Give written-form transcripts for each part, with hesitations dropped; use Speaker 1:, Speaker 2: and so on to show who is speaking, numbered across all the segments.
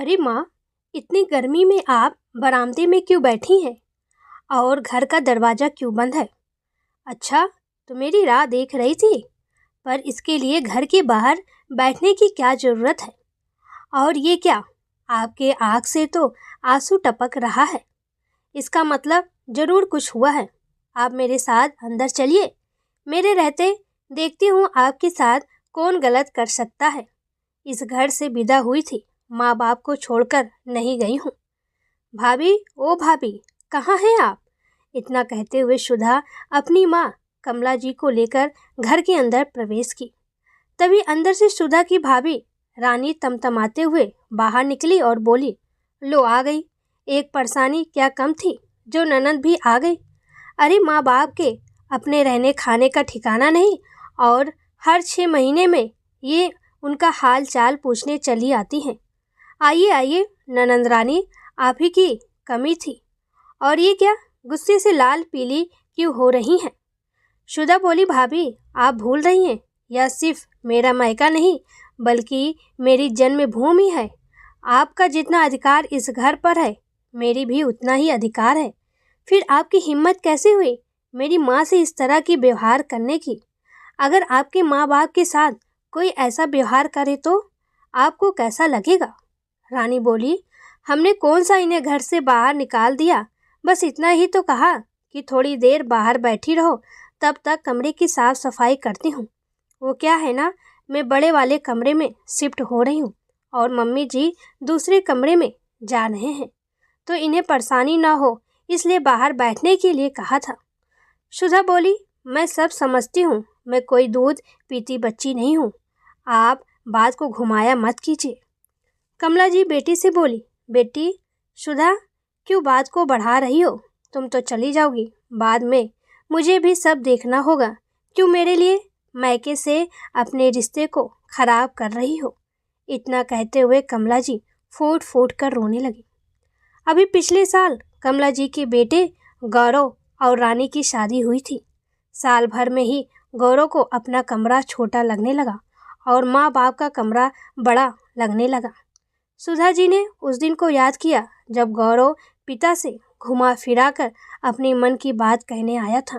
Speaker 1: अरे माँ, इतनी गर्मी में आप बरामदे में क्यों बैठी हैं? और घर का दरवाज़ा क्यों बंद है? अच्छा, तो मेरी राह देख रही थी, पर इसके लिए घर के बाहर बैठने की क्या ज़रूरत है? और ये क्या? आपके आँख से तो आंसू टपक रहा है। इसका मतलब ज़रूर कुछ हुआ है। आप मेरे साथ अंदर चलिए। मेरे रहते देखती हूँ आपके साथ कौन गलत कर सकता है। इस घर से विदा हुई थी, माँ बाप को छोड़कर नहीं गई हूँ। भाभी, ओ भाभी, कहाँ हैं आप? इतना कहते हुए सुधा अपनी माँ कमला जी को लेकर घर के अंदर प्रवेश की। तभी अंदर से सुधा की भाभी रानी तमतमाते हुए बाहर निकली और बोली, लो आ गई। एक परेशानी क्या कम थी, जो ननद भी आ गई। अरे माँ बाप के अपने रहने खाने का ठिकाना नहीं, और हर 6 महीने में ये उनका हाल चाल पूछने चली आती हैं। आइए आइए ननंद रानी, आप ही की कमी थी। और ये क्या, गुस्से से लाल पीली क्यों हो रही हैं? सुधा बोली, भाभी आप भूल रही हैं, यह सिर्फ मेरा मायका नहीं बल्कि मेरी जन्मभूमि है। आपका जितना अधिकार इस घर पर है, मेरी भी उतना ही अधिकार है। फिर आपकी हिम्मत कैसे हुई मेरी माँ से इस तरह की व्यवहार करने की? अगर आपके माँ बाप के साथ कोई ऐसा व्यवहार करे तो आपको कैसा लगेगा? रानी बोली, हमने कौन सा इन्हें घर से बाहर निकाल दिया, बस इतना ही तो कहा कि थोड़ी देर बाहर बैठी रहो, तब तक कमरे की साफ सफाई करती हूँ। वो क्या है ना, मैं बड़े वाले कमरे में शिफ्ट हो रही हूँ और मम्मी जी दूसरे कमरे में जा रहे हैं, तो इन्हें परेशानी ना हो इसलिए बाहर बैठने के लिए कहा था। सुधा बोली, मैं सब समझती हूँ, मैं कोई दूध पीती बच्ची नहीं हूँ। आप बात को घुमाया मत कीजिए। कमला जी बेटी से बोली, बेटी सुधा, क्यों बात को बढ़ा रही हो? तुम तो चली जाओगी, बाद में मुझे भी सब देखना होगा। क्यों मेरे लिए मायके से अपने रिश्ते को खराब कर रही हो? इतना कहते हुए कमला जी फूट फूट कर रोने लगी। अभी पिछले साल कमला जी के बेटे गौरव और रानी की शादी हुई थी। साल भर में ही गौरव को अपना कमरा छोटा लगने लगा और माँ बाप का कमरा बड़ा लगने लगा। सुधा जी ने उस दिन को याद किया जब गौरव पिता से घुमा फिरा कर अपने मन की बात कहने आया था।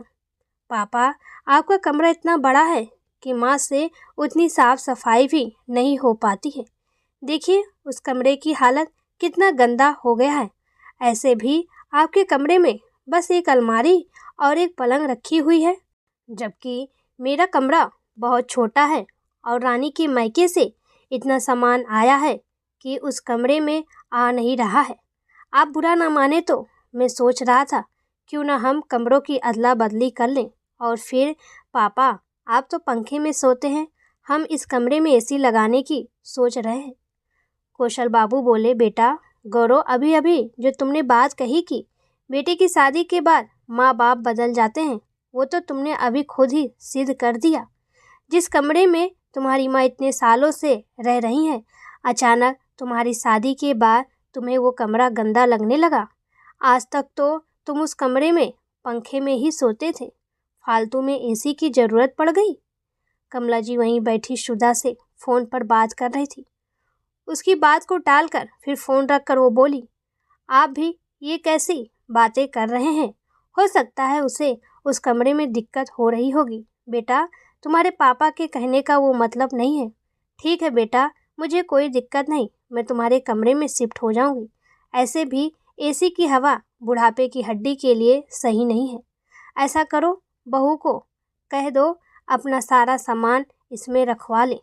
Speaker 1: पापा, आपका कमरा इतना बड़ा है कि माँ से उतनी साफ सफाई भी नहीं हो पाती है। देखिए उस कमरे की हालत कितना गंदा हो गया है। ऐसे भी आपके कमरे में बस एक अलमारी और एक पलंग रखी हुई है, जबकि मेरा कमरा बहुत छोटा है और रानी के मायके से इतना सामान आया है कि उस कमरे में आ नहीं रहा है। आप बुरा ना माने तो मैं सोच रहा था क्यों ना हम कमरों की अदला बदली कर लें। और फिर पापा, आप तो पंखे में सोते हैं, हम इस कमरे में एसी लगाने की सोच रहे हैं। कौशल बाबू बोले, बेटा गौरव, अभी अभी जो तुमने बात कही कि बेटे की शादी के बाद माँ बाप बदल जाते हैं, वो तो तुमने अभी खुद ही सिद्ध कर दिया। जिस कमरे में तुम्हारी माँ इतने सालों से रह रही हैं, अचानक तुम्हारी शादी के बाद तुम्हें वो कमरा गंदा लगने लगा। आज तक तो तुम उस कमरे में पंखे में ही सोते थे, फालतू में एसी की ज़रूरत पड़ गई। कमला जी वहीं बैठी सुधा से फ़ोन पर बात कर रही थी। उसकी बात को टालकर फिर फ़ोन रखकर वो बोली, आप भी ये कैसी बातें कर रहे हैं? हो सकता है उसे उस कमरे में दिक्कत हो रही होगी। बेटा, तुम्हारे पापा के कहने का वो मतलब नहीं है। ठीक है बेटा, मुझे कोई दिक्कत नहीं, मैं तुम्हारे कमरे में शिफ्ट हो जाऊंगी। ऐसे भी एसी की हवा बुढ़ापे की हड्डी के लिए सही नहीं है। ऐसा करो, बहू को कह दो अपना सारा सामान इसमें रखवा ले।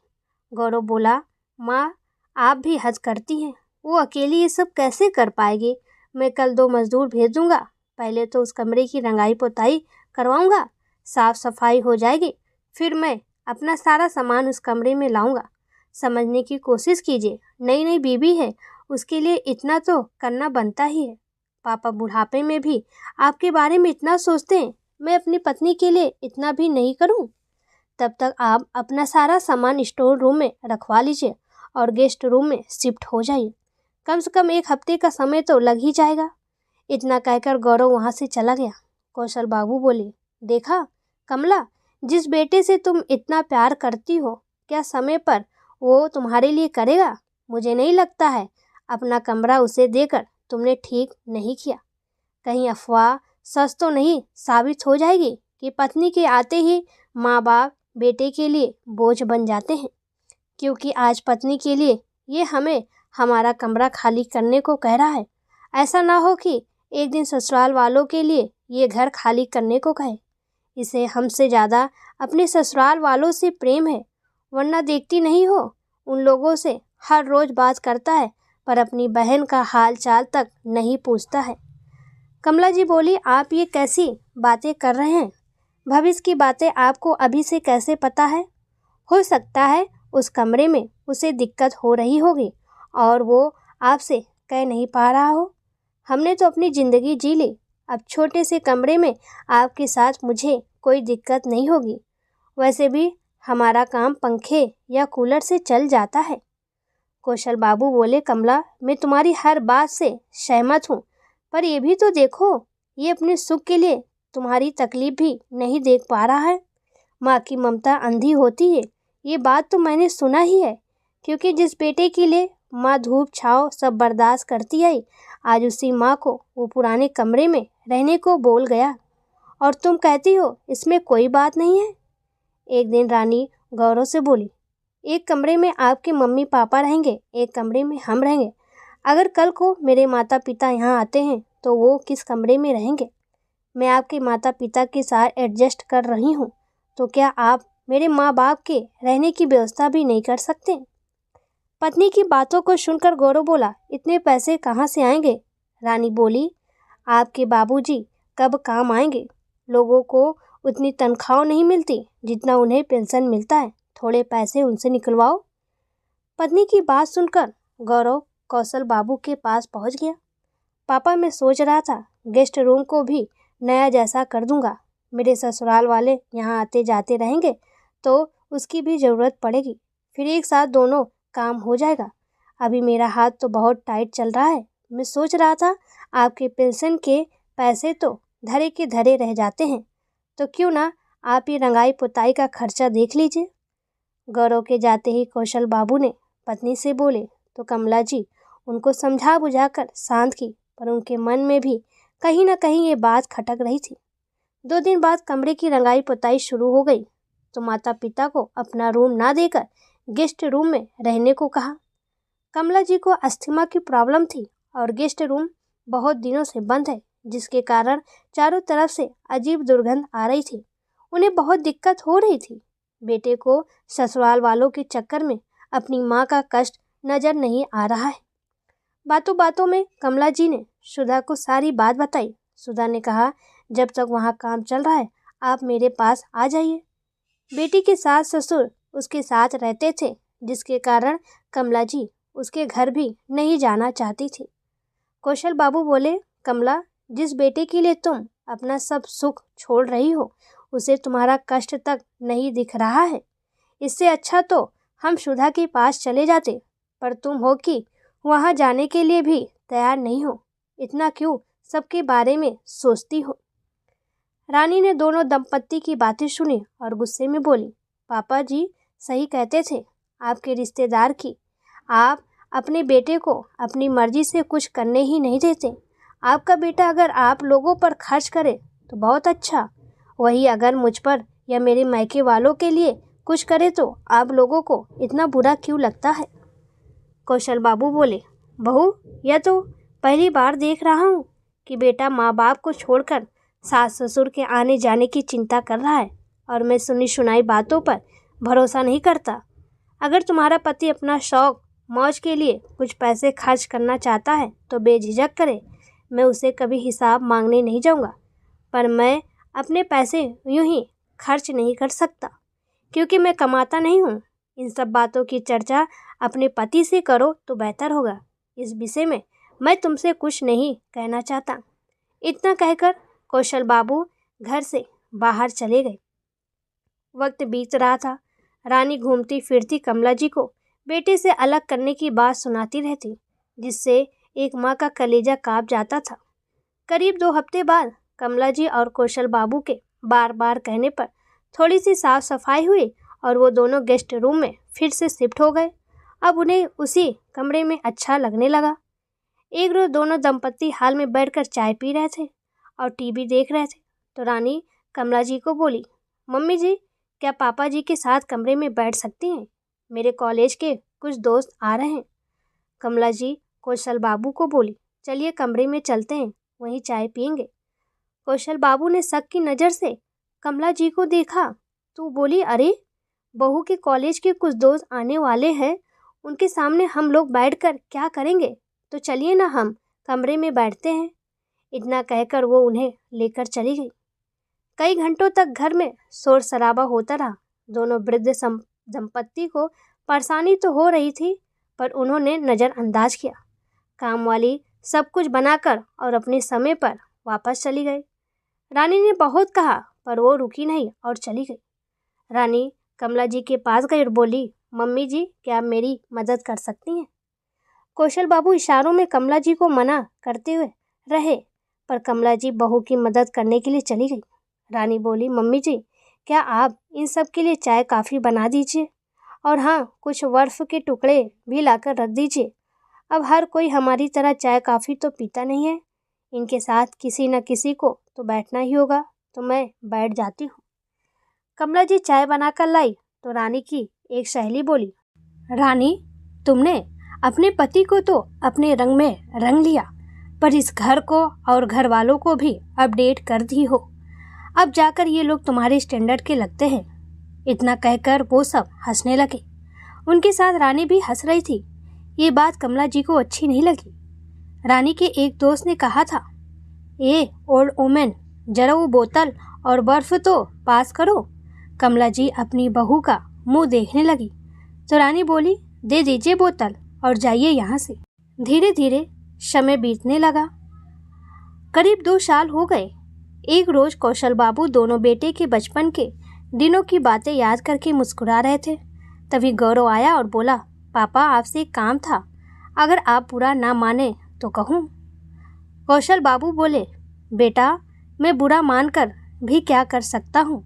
Speaker 1: गौरव बोला, माँ आप भी हद करती हैं, वो अकेली ये सब कैसे कर पाएगी? मैं कल 2 मजदूर भेज दूंगा, पहले तो उस कमरे की रंगाई पोताई करवाऊंगा, साफ सफाई हो जाएगी, फिर मैं अपना सारा सामान उस कमरे में लाऊंगा। समझने की कोशिश कीजिए, नई नई बीवी है, उसके लिए इतना तो करना बनता ही है। पापा बुढ़ापे में भी आपके बारे में इतना सोचते हैं, मैं अपनी पत्नी के लिए इतना भी नहीं करूं? तब तक आप अपना सारा सामान स्टोर रूम में रखवा लीजिए और गेस्ट रूम में शिफ्ट हो जाइए। कम से कम 1 हफ्ते का समय तो लग ही जाएगा। इतना कहकर गौरव वहाँ से चला गया। कौशल बाबू बोले, देखा कमला, जिस बेटे से तुम इतना प्यार करती हो, क्या समय पर वो तुम्हारे लिए करेगा? मुझे नहीं लगता है अपना कमरा उसे देकर तुमने ठीक नहीं किया। कहीं अफवाह सच तो नहीं साबित हो जाएगी कि पत्नी के आते ही माँ बाप बेटे के लिए बोझ बन जाते हैं, क्योंकि आज पत्नी के लिए ये हमें हमारा कमरा खाली करने को कह रहा है। ऐसा ना हो कि एक दिन ससुराल वालों के लिए ये घर खाली करने को कहे। इसे हमसे ज़्यादा अपने ससुराल वालों से प्रेम है, वरना देखती नहीं हो उन लोगों से हर रोज़ बात करता है पर अपनी बहन का हाल चाल तक नहीं पूछता है। कमला जी बोली, आप ये कैसी बातें कर रहे हैं? भविष्य की बातें आपको अभी से कैसे पता है? हो सकता है उस कमरे में उसे दिक्कत हो रही होगी और वो आपसे कह नहीं पा रहा हो। हमने तो अपनी ज़िंदगी जी ली, अब छोटे से कमरे में आपके साथ मुझे कोई दिक्कत नहीं होगी। वैसे भी हमारा काम पंखे या कूलर से चल जाता है। कौशल बाबू बोले, कमला मैं तुम्हारी हर बात से सहमत हूँ, पर ये भी तो देखो, ये अपने सुख के लिए तुम्हारी तकलीफ भी नहीं देख पा रहा है। माँ की ममता अंधी होती है, ये बात तो मैंने सुना ही है, क्योंकि जिस बेटे के लिए माँ धूप छाँव सब बर्दाश्त करती आई, आज उसी माँ को वो पुराने कमरे में रहने को बोल गया और तुम कहती हो इसमें कोई बात नहीं है। एक दिन रानी गौरव से बोली, एक कमरे में आपके मम्मी पापा रहेंगे, एक कमरे में हम रहेंगे। अगर कल को मेरे माता पिता यहाँ आते हैं तो वो किस कमरे में रहेंगे? मैं आपके माता पिता के साथ एडजस्ट कर रही हूँ, तो क्या आप मेरे माँ बाप के रहने की व्यवस्था भी नहीं कर सकते? पत्नी की बातों को सुनकर गौरव बोला, इतने पैसे कहाँ से आएंगे? रानी बोली, आपके बाबूजी कब काम आएंगे? लोगों को उतनी तनख्वाह नहीं मिलती जितना उन्हें पेंशन मिलता है, थोड़े पैसे उनसे निकलवाओ। पत्नी की बात सुनकर गौरव कौशल बाबू के पास पहुंच गया। पापा, मैं सोच रहा था गेस्ट रूम को भी नया जैसा कर दूंगा। मेरे ससुराल वाले यहाँ आते जाते रहेंगे तो उसकी भी ज़रूरत पड़ेगी, फिर एक साथ दोनों काम हो जाएगा। अभी मेरा हाथ तो बहुत टाइट चल रहा है। मैं सोच रहा था आपके पेंशन के पैसे तो धरे के धरे रह जाते हैं, तो क्यों ना आप ये रंगाई पुताई का खर्चा देख लीजिए। गौरव के जाते ही कौशल बाबू ने पत्नी से बोले तो कमला जी उनको समझा बुझाकर शांत की, पर उनके मन में भी कहीं ना कहीं ये बात खटक रही थी। 2 दिन बाद कमरे की रंगाई पुताई शुरू हो गई तो माता पिता को अपना रूम ना देकर गेस्ट रूम में रहने को कहा। कमला जी को अस्थमा की प्रॉब्लम थी और गेस्ट रूम बहुत दिनों से बंद है, जिसके कारण चारों तरफ से अजीब दुर्गंध आ रही थी। उन्हें बहुत दिक्कत हो रही थी। बेटे को ससुराल वालों के चक्कर में अपनी माँ का कष्ट नज़र नहीं आ रहा है। बातों बातों में कमला जी ने सुधा को सारी बात बताई। सुधा ने कहा, जब तक वहाँ काम चल रहा है आप मेरे पास आ जाइए। बेटी के सास ससुर उसके साथ रहते थे, जिसके कारण कमला जी उसके घर भी नहीं जाना चाहती थी। कौशल बाबू बोले, कमला, जिस बेटे के लिए तुम अपना सब सुख छोड़ रही हो उसे तुम्हारा कष्ट तक नहीं दिख रहा है। इससे अच्छा तो हम सुधा के पास चले जाते, पर तुम हो कि वहाँ जाने के लिए भी तैयार नहीं हो। इतना क्यों सबके बारे में सोचती हो? रानी ने दोनों दंपत्ति की बातें सुनी और गुस्से में बोली, पापा जी सही कहते थे, आपके रिश्तेदार की आप अपने बेटे को अपनी मर्जी से कुछ करने ही नहीं देते। आपका बेटा अगर आप लोगों पर खर्च करे तो बहुत अच्छा, वही अगर मुझ पर या मेरे मायके वालों के लिए कुछ करे तो आप लोगों को इतना बुरा क्यों लगता है? कौशल बाबू बोले, बहू, यह तो पहली बार देख रहा हूँ कि बेटा माँ बाप को छोड़कर सास ससुर के आने जाने की चिंता कर रहा है और मैं सुनी सुनाई बातों पर भरोसा नहीं करता। अगर तुम्हारा पति अपना शौक मौज के लिए कुछ पैसे खर्च करना चाहता है तो बेझिझक करे, मैं उसे कभी हिसाब मांगने नहीं जाऊँगा, पर मैं अपने पैसे यूं ही खर्च नहीं कर सकता क्योंकि मैं कमाता नहीं हूँ। इन सब बातों की चर्चा अपने पति से करो तो बेहतर होगा। इस विषय में मैं तुमसे कुछ नहीं कहना चाहता। इतना कहकर कौशल बाबू घर से बाहर चले गए। वक्त बीत रहा था। रानी घूमती फिरती कमला जी को बेटे से अलग करने की बात सुनाती रहती, जिससे एक माँ का कलेजा काँप जाता था। करीब 2 हफ्ते बाद कमला जी और कौशल बाबू के बार बार कहने पर थोड़ी सी साफ सफाई हुई और वो दोनों गेस्ट रूम में फिर से शिफ्ट हो गए। अब उन्हें उसी कमरे में अच्छा लगने लगा। एक रोज दोनों दंपत्ति हाल में बैठकर चाय पी रहे थे और टीवी देख रहे थे तो रानी कमला जी को बोली, मम्मी जी, क्या पापा जी के साथ कमरे में बैठ सकती हैं? मेरे कॉलेज के कुछ दोस्त आ रहे हैं। कमला जी कौशल बाबू को बोली, चलिए कमरे में चलते हैं, वहीं चाय पियेंगे। कौशल बाबू ने शक की नज़र से कमला जी को देखा तो बोली, अरे बहू के कॉलेज के कुछ दोस्त आने वाले हैं, उनके सामने हम लोग बैठकर क्या करेंगे, तो चलिए ना हम कमरे में बैठते हैं। इतना कहकर वो उन्हें लेकर चली गई। कई घंटों तक घर में शोर शराबा होता रहा। दोनों वृद्ध दंपत्ति को परेशानी तो हो रही थी, पर उन्होंने नज़रअंदाज किया। काम वाली सब कुछ बनाकर और अपने समय पर वापस चली गई। रानी ने बहुत कहा पर वो रुकी नहीं और चली गई। रानी कमला जी के पास गई और बोली, मम्मी जी, क्या आप मेरी मदद कर सकती हैं? कौशल बाबू इशारों में कमला जी को मना करते हुए रहे, पर कमला जी बहू की मदद करने के लिए चली गई। रानी बोली, मम्मी जी, क्या आप इन सब के लिए चाय काफ़ी बना दीजिए, और हाँ, कुछ बर्फ़ के टुकड़े भी लाकर रख दीजिए। अब हर कोई हमारी तरह चाय काफ़ी तो पीता नहीं है, इनके साथ किसी न किसी को तो बैठना ही होगा, तो मैं बैठ जाती हूँ। कमला जी चाय बनाकर लाई तो रानी की एक सहेली बोली, रानी, तुमने अपने पति को तो अपने रंग में रंग लिया, पर इस घर को और घर वालों को भी अपडेट कर दी हो। अब जाकर ये लोग तुम्हारे स्टैंडर्ड के लगते हैं। इतना कहकर वो सब हंसने लगे। उनके साथ रानी भी हंस रही थी। ये बात कमला जी को अच्छी नहीं लगी। रानी के एक दोस्त ने कहा था, ए ओल्ड वुमेन, जरा वो बोतल और बर्फ तो पास करो। कमला जी अपनी बहू का मुंह देखने लगी तो रानी बोली, दे दीजिए बोतल और जाइए यहाँ से। धीरे धीरे समय बीतने लगा। करीब 2 साल हो गए। एक रोज कौशल बाबू दोनों बेटे के बचपन के दिनों की बातें याद करके मुस्कुरा रहे थे। तभी गौरव आया और बोला, पापा, आपसे एक काम था, अगर आप बुरा ना माने तो कहूँ। कौशल बाबू बोले, बेटा, मैं बुरा मानकर भी क्या कर सकता हूँ,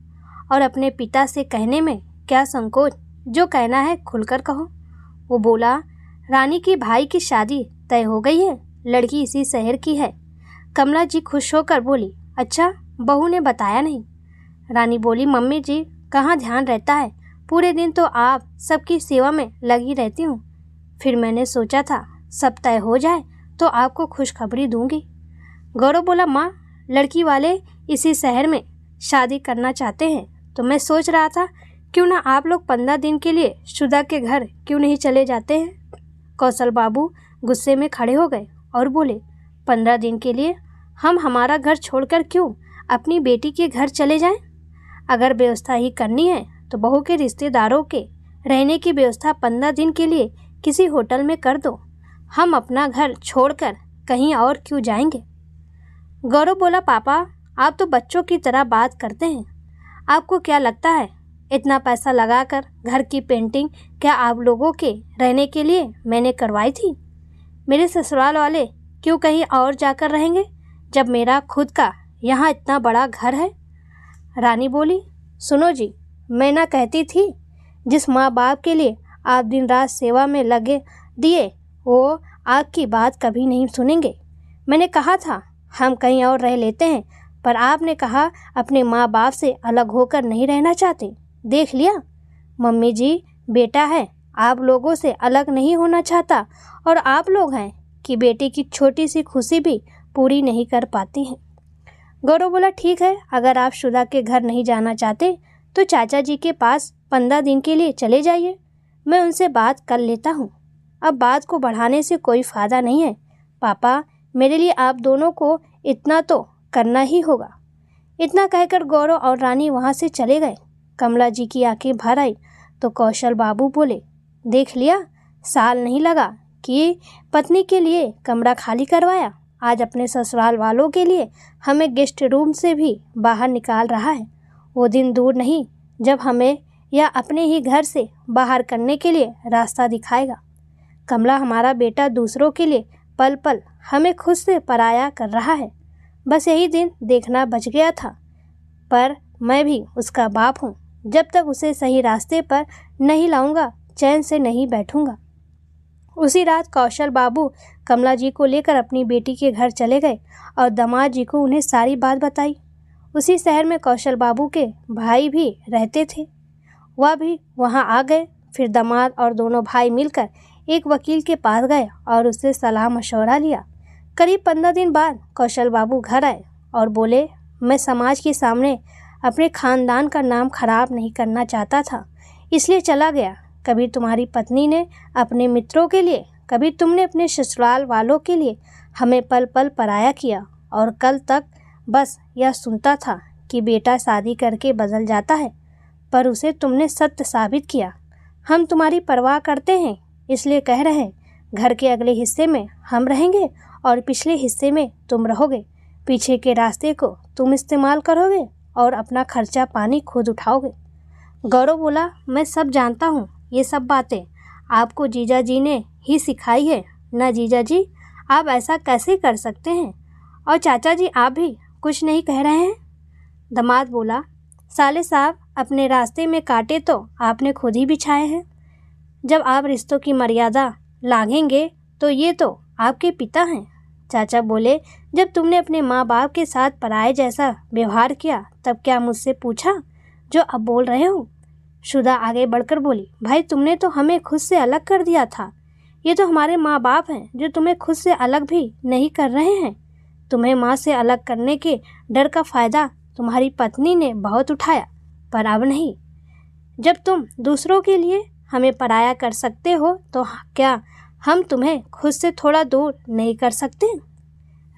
Speaker 1: और अपने पिता से कहने में क्या संकोच, जो कहना है खुलकर कहो। वो बोला, रानी के भाई की शादी तय हो गई है, लड़की इसी शहर की है। कमला जी खुश होकर बोली, अच्छा, बहू ने बताया नहीं? रानी बोली, मम्मी जी, कहाँ ध्यान रहता है, पूरे दिन तो आप सबकी सेवा में लगी रहती हूँ। फिर मैंने सोचा था सब तय हो जाए तो आपको खुशखबरी दूंगी। गौरव बोला, माँ, लड़की वाले इसी शहर में शादी करना चाहते हैं, तो मैं सोच रहा था क्यों ना आप लोग 15 दिन के लिए शुदा के घर क्यों नहीं चले जाते हैं। कौशल बाबू गुस्से में खड़े हो गए और बोले, 15 दिन के लिए हम हमारा घर छोड़कर क्यों अपनी बेटी के घर चले जाएं? अगर व्यवस्था ही करनी है तो बहू के रिश्तेदारों के रहने की व्यवस्था 15 दिन के लिए किसी होटल में कर दो। हम अपना घर छोड़कर कहीं और क्यों जाएंगे? गौरव बोला, पापा, आप तो बच्चों की तरह बात करते हैं। आपको क्या लगता है इतना पैसा लगाकर घर की पेंटिंग क्या आप लोगों के रहने के लिए मैंने करवाई थी? मेरे ससुराल वाले क्यों कहीं और जाकर रहेंगे जब मेरा खुद का यहाँ इतना बड़ा घर है? रानी बोली, सुनो जी, मैं ना कहती थी, जिस माँ बाप के लिए आप दिन रात सेवा में लगे दिए, वो आपकी बात कभी नहीं सुनेंगे। मैंने कहा था हम कहीं और रह लेते हैं, पर आपने कहा अपने माँ बाप से अलग होकर नहीं रहना चाहते। देख लिया, मम्मी जी, बेटा है आप लोगों से अलग नहीं होना चाहता, और आप लोग हैं कि बेटी की छोटी सी खुशी भी पूरी नहीं कर पाती हैं। गौरव बोला, ठीक है, अगर आप शुदा के घर नहीं जाना चाहते तो चाचा जी के पास 15 दिन के लिए चले जाइए, मैं उनसे बात कर लेता हूँ। अब बात को बढ़ाने से कोई फ़ायदा नहीं है। पापा, मेरे लिए आप दोनों को इतना तो करना ही होगा। इतना कहकर गौरव और रानी वहाँ से चले गए। कमला जी की आंखें भर आई तो कौशल बाबू बोले, देख लिया, साल नहीं लगा कि पत्नी के लिए कमरा खाली करवाया, आज अपने ससुराल वालों के लिए हमें गेस्ट रूम से भी बाहर निकाल रहा है। वो दिन दूर नहीं जब हमें या अपने ही घर से बाहर करने के लिए रास्ता दिखाएगा। कमला हमारा बेटा दूसरों के लिए पल पल हमें खुद से पराया कर रहा है। बस यही दिन देखना बच गया था, पर मैं भी उसका बाप हूँ। जब तक उसे सही रास्ते पर नहीं लाऊंगा, चैन से नहीं बैठूंगा। उसी रात कौशल बाबू कमला जी को लेकर अपनी बेटी के घर चले गए और दामाद जी को उन्हें सारी बात बताई। उसी शहर में कौशल बाबू के भाई भी रहते थे, वह भी वहां आ गए। फिर दामाद और दोनों भाई मिलकर एक वकील के पास गए और उससे सलाह मशवरा लिया। करीब 15 दिन बाद कौशल बाबू घर आए और बोले, मैं समाज के सामने अपने खानदान का नाम खराब नहीं करना चाहता था, इसलिए चला गया। कभी तुम्हारी पत्नी ने अपने मित्रों के लिए, कभी तुमने अपने ससुराल वालों के लिए हमें पल पल पराया किया और कल तक बस यह सुनता था कि बेटा शादी करके बदल जाता है, पर उसे तुमने सत्य साबित किया। हम तुम्हारी परवाह करते हैं, इसलिए कह रहे हैं, घर के अगले हिस्से में हम रहेंगे और पिछले हिस्से में तुम रहोगे। पीछे के रास्ते को तुम इस्तेमाल करोगे और अपना खर्चा पानी खुद उठाओगे। गौरव बोला, मैं सब जानता हूँ, ये सब बातें आपको जीजा जी ने ही सिखाई है ना जीजा जी, आप ऐसा कैसे कर सकते हैं? और चाचा जी आप भी कुछ नहीं कह रहे हैं? दामाद बोला, साले साहब, अपने रास्ते में कांटे तो आपने खुद ही बिछाए हैं। जब आप रिश्तों की मर्यादा लांघेंगे तो ये तो आपके पिता हैं। चाचा बोले, जब तुमने अपने माँ बाप के साथ पराये जैसा व्यवहार किया तब क्या मुझसे पूछा जो अब बोल रहे हो? शुदा आगे बढ़कर बोली, भाई तुमने तो हमें खुद से अलग कर दिया था, ये तो हमारे माँ बाप हैं जो तुम्हें खुद से अलग भी नहीं कर रहे हैं। तुम्हें माँ से अलग करने के डर का फ़ायदा तुम्हारी पत्नी ने बहुत उठाया, पर अब नहीं। जब तुम दूसरों के लिए हमें पराया कर सकते हो तो क्या हम तुम्हें खुद से थोड़ा दूर नहीं कर सकते?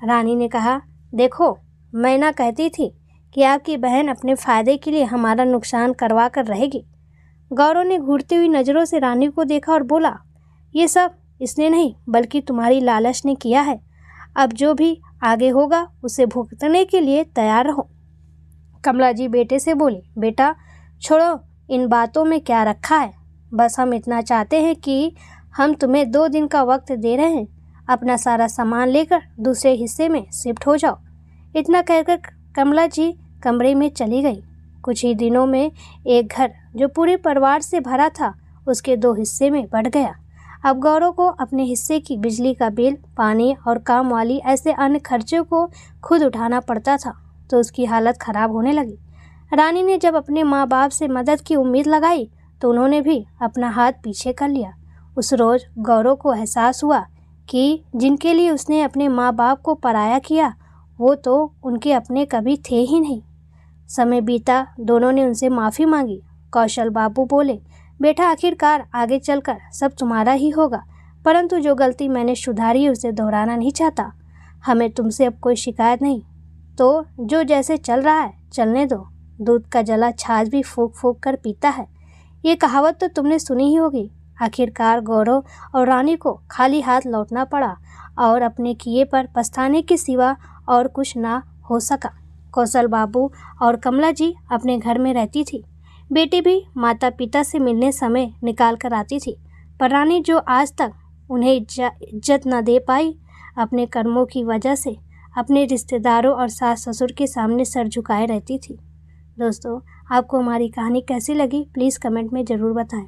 Speaker 1: रानी ने कहा, देखो, मैं ना कहती थी कि आपकी बहन अपने फ़ायदे के लिए हमारा नुकसान करवा कर रहेगी। गौरव ने घूरती हुई नज़रों से रानी को देखा और बोला, ये सब इसने नहीं बल्कि तुम्हारी लालच ने किया है। अब जो भी आगे होगा उसे भुगतने के लिए तैयार रहो। कमला जी बेटे से बोली, बेटा छोड़ो, इन बातों में क्या रखा है, बस हम इतना चाहते हैं कि हम तुम्हें 2 दिन का वक्त दे रहे हैं, अपना सारा सामान लेकर दूसरे हिस्से में शिफ्ट हो जाओ। इतना कहकर कमला जी कमरे में चली गई। कुछ ही दिनों में एक घर जो पूरे परिवार से भरा था उसके 2 हिस्से में बढ़ गया। अब गौरव को अपने हिस्से की बिजली का बिल, पानी और काम वाली ऐसे अन्य खर्चों को खुद उठाना पड़ता था, तो उसकी हालत ख़राब होने लगी। रानी ने जब अपने माँ बाप से मदद की उम्मीद लगाई तो उन्होंने भी अपना हाथ पीछे कर लिया। उस रोज़ गौरव को एहसास हुआ कि जिनके लिए उसने अपने माँ बाप को पराया किया वो तो उनके अपने कभी थे ही नहीं। समय बीता, दोनों ने उनसे माफ़ी मांगी। कौशल बाबू बोले, बेटा आखिरकार आगे चलकर सब तुम्हारा ही होगा, परंतु जो गलती मैंने सुधारी है उसे दोहराना नहीं चाहता। हमें तुमसे अब कोई शिकायत नहीं, तो जो जैसे चल रहा है चलने दो। दूध का जला छाछ भी फूंक फूंक कर पीता है, ये कहावत तो तुमने सुनी ही होगी। आखिरकार गौरव और रानी को खाली हाथ लौटना पड़ा और अपने किए पर पछताने के सिवा और कुछ ना हो सका। कौशल बाबू और कमला जी अपने घर में रहती थी। बेटी भी माता पिता से मिलने समय निकाल कर आती थी, पर रानी जो आज तक उन्हें इज्जत न दे पाई, अपने कर्मों की वजह से अपने रिश्तेदारों और सास ससुर के सामने सर झुकाए रहती थी। दोस्तों, आपको हमारी कहानी कैसी लगी प्लीज़ कमेंट में ज़रूर बताएं।